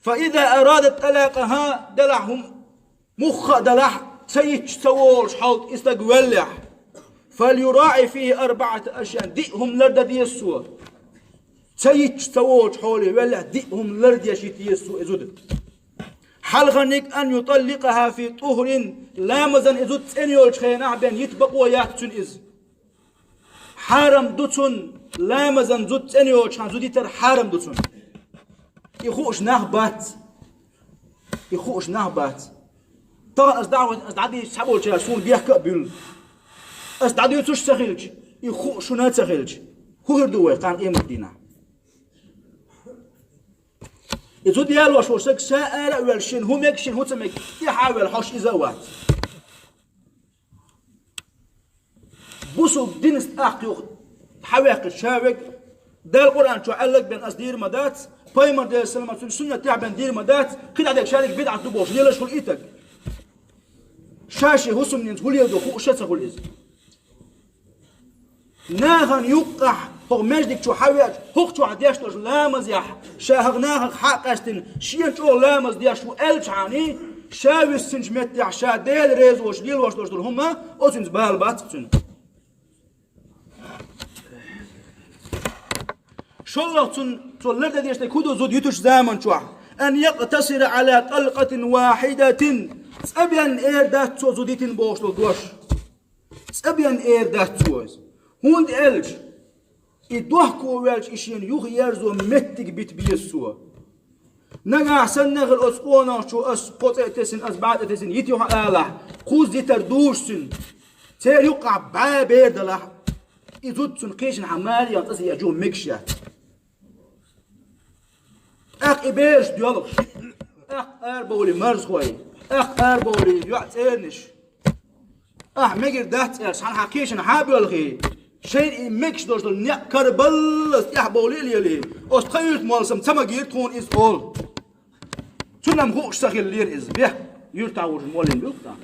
فإذا أراد الطلاقها دلعهم مخ دلع سيج سوولش حوت استقبلح فليراعي فيه 4 أشياء ديهم لرد ديسوا سيج سوولش حولي ولا ديهم لرد يشيت يسوا إزود حلغنك أن يطلقها في طهر لامزن إزود سنيولش خينا بين يتبقوا يحتن إز حرم دوتون لامزن زود سنيولش عن زوديتر حرم دوتون يخوش نهبات يخوش نهبات طبعا أصدعدي سحبولش يسون بيحكى بيل أصدعدي يتوش سخيلش يخوش نات سخيلش هو هردوه قان إيه مدينة يزود يالو شو سك سائر والشين هم يكشين هو تمك يحاول حوش إزوات بوسو دينست أخيو حواق الشاوك ده القرآن تعلق بين أصدير مدات بايمر ده السلامة السنة تعبان دير مدات كده عندك شارك بدعة دبوش ليلا شغل إيتك شاشي هسم من ينتقل يدو خو شتى خل إز ناهن يقع هو مجدك شو حواج هو شو عديش لش لامز يح شاهر ناهر حق أستن شين شو لامز ديش شو ألف عني شاوي السنج متع شا ديل ريز وش ديل وش دول هما أوتنز بالبات تن شو الله تولد ديش تكودو زود يتوش زمن شو أن يقتصر على طلقة واحدة أبيان إيردات تو زوديتين بوشلو دوش أبيان إيردات توز هون إلج إدوحكو ويلج إشين يوخ يرزو متك بيت بيسوا نجا سنغل أسقونا شو أس قطع تسن أس بعد تسن يتيوح آله خوز يتر دوشسن تير يقع بابير دلح إزود سن قيشن عمالي ينتصي يجو مكشات أخ إبيرش ديالوش أخ أربولي مرز خوي أخ أربولي يعتيرنش أخ مجر دهت إرش عن حكيشن حابي والغي شيء مكش دوش دول نيا كربلس يحبولي ليلي أستخيلت مالسم تمجير تون إز أول تنام خوش سخيل لير إز بيه يرتعوش مولين بيوكتا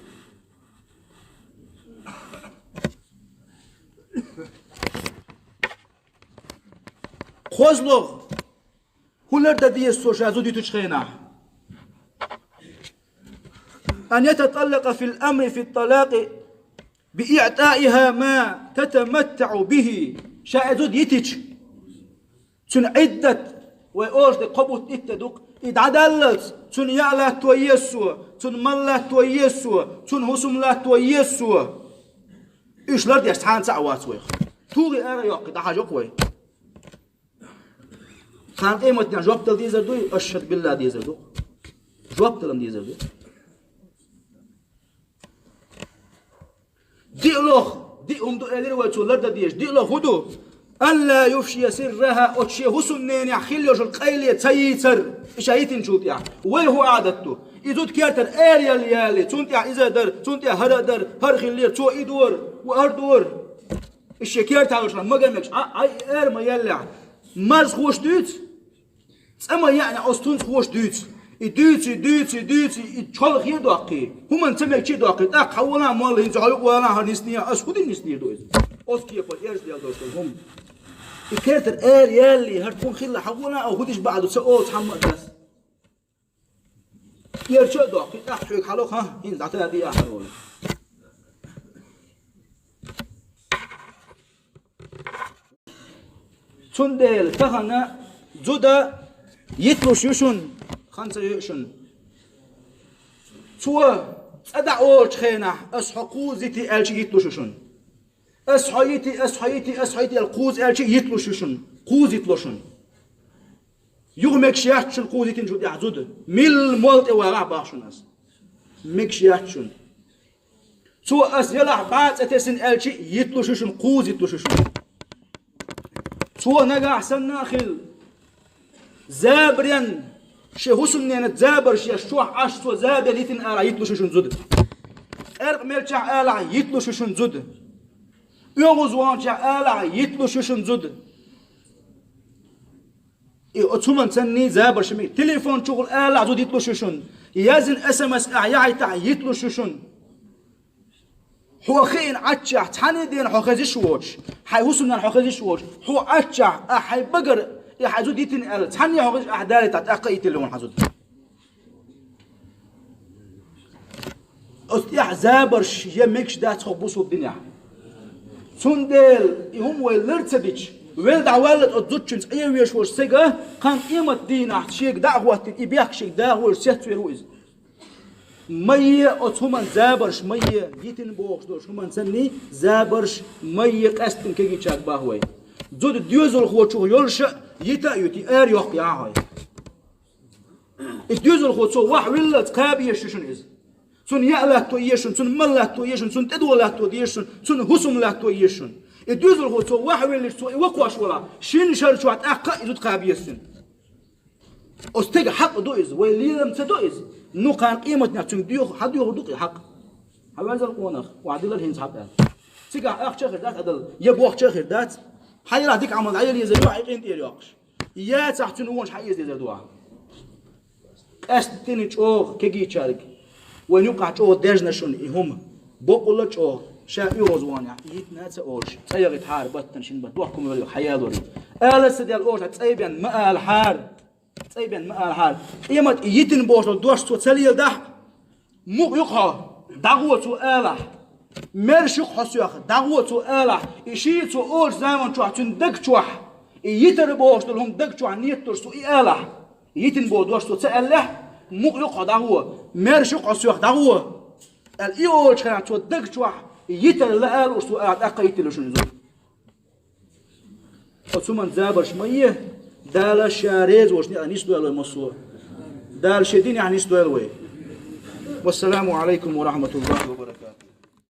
خوزلوغ هولر دادي السوشا زودي تشخينا أن يتطلق في الأمر في الطلاق بإعطائها ما تتمتع به شاهدود يتج تن عدة ويقولش دي قبوت إتدوك إدعدلت تن يعلا تويسوا تن ملا تويسوا تن هسم لا تويسوا إيش لرد يستحان سعوات ويخ توغي أرى يوقي ده حاجة كوي كان قيمة جواب تل ديزر دوي أشهد بالله ديزر دو جواب تلم ديزر دو ديلوخ ديهم دو إلير ويتولر دا ديش ديلوخ هدو ألا يفشي سرها أتشي هسنين يحخيليوش القيلية تيتر إيش هيتين شوت يعني ويهو عادتو إذود كياتر إيريال يالي تونتيا إذا در تونتيا هر در هر خلير تو إدور وهر دور إيش كياتر عاوش لما جمعش أي إير ما يلع مرز خوش دوت أما يعني أستونز خوش دوت دوتي تشال خير داقي هم أنتم يكشي داقي تاك حولا مال هنز حلو ولا هنسنيا أسود النسنير دوز أسكي فالإيرز ديال دوز هم الكاتر يالي هرتكون خير حولا أو هديش بعده سأول تحمل بس يرشى داقي تاك شوي حلوك ها هنز عتها دي أحلول تندل فهنا زودا يتلوش يشون خمسة يشون سوا أدع أول خينا أسحقوزتي ألشي يتلوشون أسحيتي القوز ألشي يتلوشون قوز يتلوشون يغمك شياتشون قوزتين جود يعزود ميل مولت وراء باشوناس مك شياتشون سوا أس يلا بعد أتسن ألشي يتلوشون قوز يتلوشون سوا نجا أحسن ناخل زابريان شهوسن يعني زابر شوح عش سوا زابر يتن آلا يتلوشون زود أرق ملشع آلا يتلوشون زود يوغوز وانشع آلا يتلوشون زود أتومن تني زابر شمي تليفون شغل آلا زود يتلوشون يازن SMS أعياي تاع يتلوشون هو خين عتشع تاني دين حخزيش ووش حي وصلنا حخزيش ووش هو عتشع حي بقر يا حزود يتن آلا تاني حخزيش أحدالي تاع أقيت اللون حزود أستيح زابرش يمكش دات خبوسو الدنيا سندل يهم ويلرتدش ولد عوالد أتزوجنس أيويش ورسجة كان قيمة دينا شيك دعوة إبياك شيك دعوة سيت ويروز مية أتهمن زابرش مية جيتن بوخش دوش همان سني زابرش مية قستن كي جيتشاك باهوي زود ديوزل خوتشو يلش يتا يتي يوق يا هاي الديوزل خوتشو واح ولا تقابي يششن إز سن يألك تو يشن سن ملك تو يشن سن تدولك تو يشن سن هسم لك تو يشن الديوزل خوتشو واح ولا تو وقواش ولا شين شرشوات أقا يزود قابي يسن أستيق حق دو إز ويليلم تدو إز نو كان قيمتنا تون ديو حد يهدوق حق هذا القونخ وعدل الهنس حبان سيقع أخ شخر دات عدل يبوخ شخر دات حي راه ديك عمل عيل يزيدوا حيقين تيريوقش يا تحتن وونش حي يزيدوا استني تشوخ كيجي تشارك وين يقع تشوخ دجنشون هم بقول تشوخ شا يوزوانيا يتناس اورش تيغت حار بطن شن بدوحكم ولا حياه دوري الا ديال اورش تيبان ما الحار تيبان ما الحار يمت يتن بوش دوش تو تسليل ده مو يقع دعوه اله مرشق حسياخ دعوة آله إشيء أول زمان شو عشان دق شو يتر بوش لهم دق شو نيتر سو آله يتن بودوش تو تأله مقلق دعوة مرشق حسياخ دعوة الإيول كان شو دق شو يتر لا آل وسو أقيت له شنو زود أسمن زابرش مية دال شاريز وش يعني يسدوا له مصور دال شدين يعني يسدوا له والسلام عليكم ورحمة الله وبركاته.